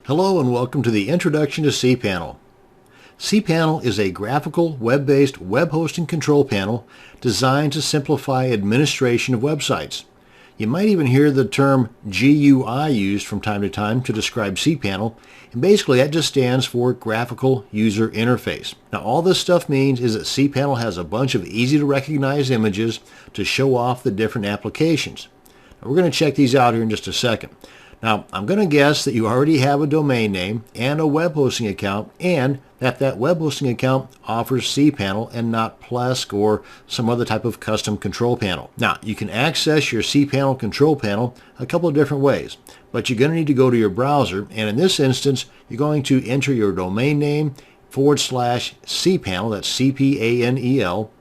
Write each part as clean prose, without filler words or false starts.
Hello and welcome to the Introduction to Cpanel. Cpanel is a graphical, web-based web hosting control panel designed to simplify administration of websites. You might even hear the term GUI used from time to time to describe Cpanel, and basically that just stands for Graphical User Interface. Now all this stuff means is that Cpanel has a bunch of easy to recognize images to show off the different applications. Now, we're going to check these out here in just a second. Now, I'm going to guess that you already have a domain name and a web hosting account, and that web hosting account offers Cpanel and not Plesk or some other type of custom control panel. Now, you can access your Cpanel control panel a couple of different ways, but you're going to need to go to your browser, and in this instance, you're going to enter your domain name /Cpanel, that's C-P-A-N-E-L,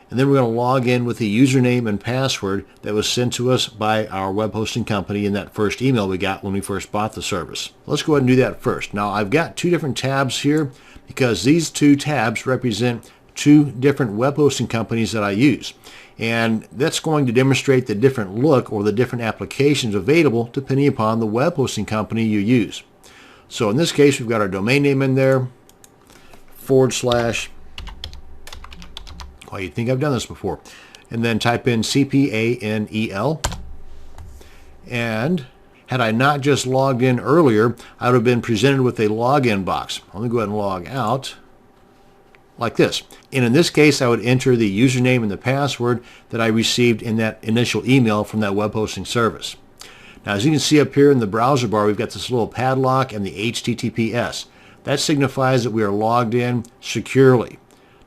and then we're going to log in with the username and password that was sent to us by our web hosting company in that first email we got when we first bought the service. Let's go ahead and do that first. Now I've got two different tabs here because these two tabs represent two different web hosting companies that I use. And that's going to demonstrate the different look or the different applications available depending upon the web hosting company you use. So in this case, we've got our domain name in there, /. Well, you'd think I've done this before. And then type in C-P-A-N-E-L. And had I not just logged in earlier, I would have been presented with a login box. Let me go ahead and log out like this. And in this case, I would enter the username and the password that I received in that initial email from that web hosting service. Now, as you can see up here in the browser bar, we've got this little padlock and the HTTPS. That signifies that we are logged in securely.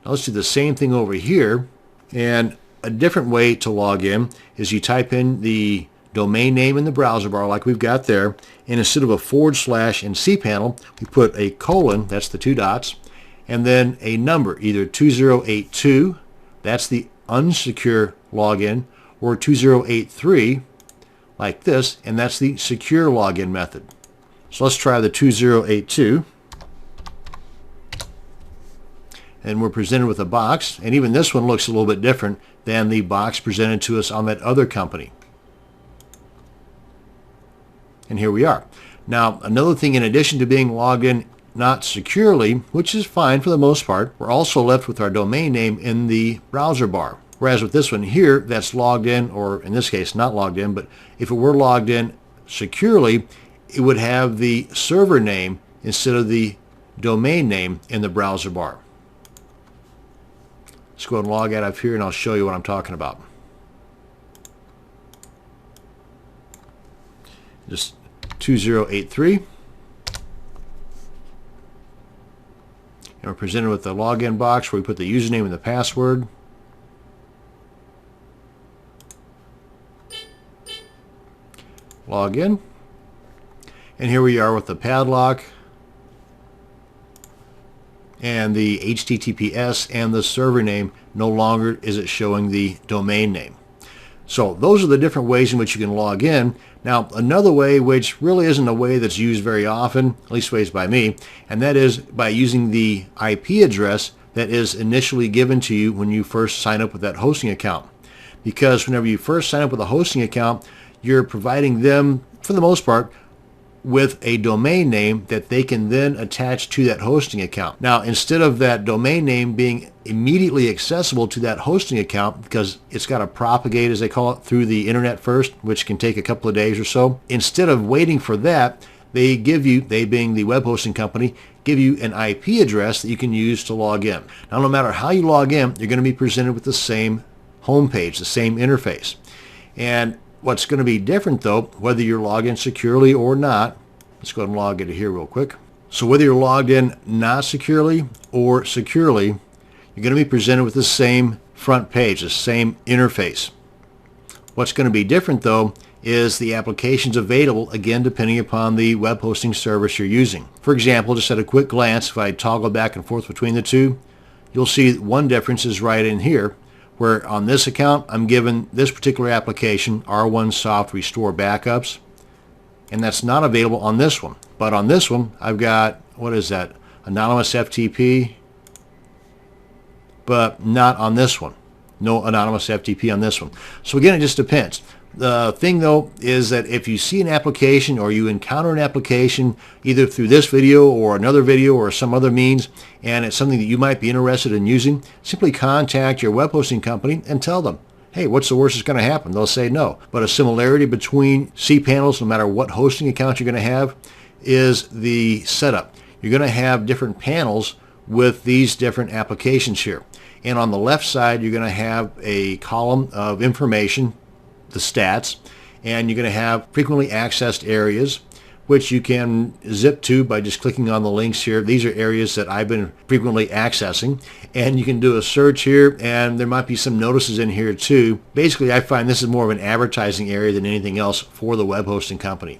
Now let's do the same thing over here, and a different way to log in is you type in the domain name in the browser bar like we've got there, and instead of a / in Cpanel, we put a colon, that's the two dots, and then a number, either 2082, that's the unsecure login, or 2083, like this, and that's the secure login method. So let's try the 2082. And we're presented with a box, and even this one looks a little bit different than the box presented to us on that other company. And here we are. Now, another thing, in addition to being logged in not securely, which is fine for the most part, we're also left with our domain name in the browser bar. Whereas with this one here, that's logged in, or in this case, not logged in, but if it were logged in securely, it would have the server name instead of the domain name in the browser bar. Let's go ahead and log out of here and I'll show you what I'm talking about. Just 2083. And we're presented with the login box where we put the username and the password. Log in. And here we are with the padlock and the HTTPS and the server name. No longer is it showing the domain name. So those are the different ways in which you can log in. Now another way, which really isn't a way that's used very often, at least ways by me, and that is by using the IP address that is initially given to you when you first sign up with that hosting account. Because whenever you first sign up with a hosting account, you're providing them, for the most part, with a domain name that they can then attach to that hosting account. Now, instead of that domain name being immediately accessible to that hosting account, because it's got to propagate, as they call it, through the internet first, which can take a couple of days or so, instead of waiting for that, they give you, they being the web hosting company, give you an IP address that you can use to log in. Now, no matter how you log in, you're going to be presented with the same homepage, the same interface. And what's going to be different, though, whether you're logged in securely or not, let's go ahead and log into here real quick. So whether you're logged in not securely or securely, you're going to be presented with the same front page, the same interface. What's going to be different, though, is the applications available, again, depending upon the web hosting service you're using. For example, just at a quick glance, if I toggle back and forth between the two, you'll see one difference is right in here, where on this account, I'm given this particular application, R1 Soft Restore Backups, and that's not available on this one. But on this one, I've got, what is that, Anonymous FTP, but not on this one. No Anonymous FTP on this one. So again, it just depends. The thing though is that if you see an application or you encounter an application either through this video or another video or some other means, and it's something that you might be interested in using, simply contact your web hosting company and tell them, hey, what's the worst that's going to happen? They'll say no. But a similarity between cPanels, no matter what hosting account you're going to have, is the setup. You're going to have different panels with these different applications here. And on the left side, you're going to have a column of information, the stats, and you're going to have frequently accessed areas, which you can zip to by just clicking on the links here. These are areas that I've been frequently accessing, and you can do a search here, and there might be some notices in here too. Basically, I find this is more of an advertising area than anything else for the web hosting company.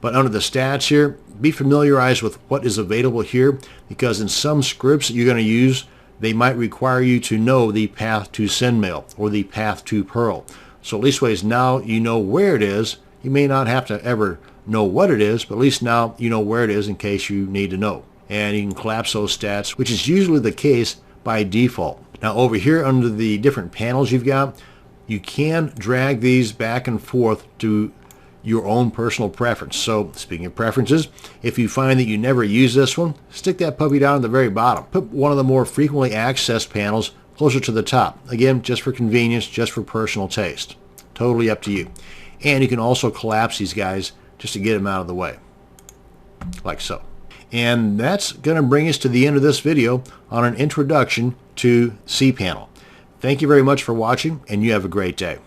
But under the stats here, be familiarized with what is available here, because in some scripts that you're going to use, they might require you to know the path to SendMail or the path to Perl. So at least ways now you know where it is. You may not have to ever know what it is, but at least now you know where it is in case you need to know. And you can collapse those stats, which is usually the case by default. Now over here under the different panels you've got, you can drag these back and forth to your own personal preference. So speaking of preferences, if you find that you never use this one, stick that puppy down at the very bottom. Put one of the more frequently accessed panels closer to the top. Again, just for convenience, just for personal taste. Totally up to you. And you can also collapse these guys just to get them out of the way, like so. And that's going to bring us to the end of this video on an introduction to cPanel. Thank you very much for watching, and you have a great day.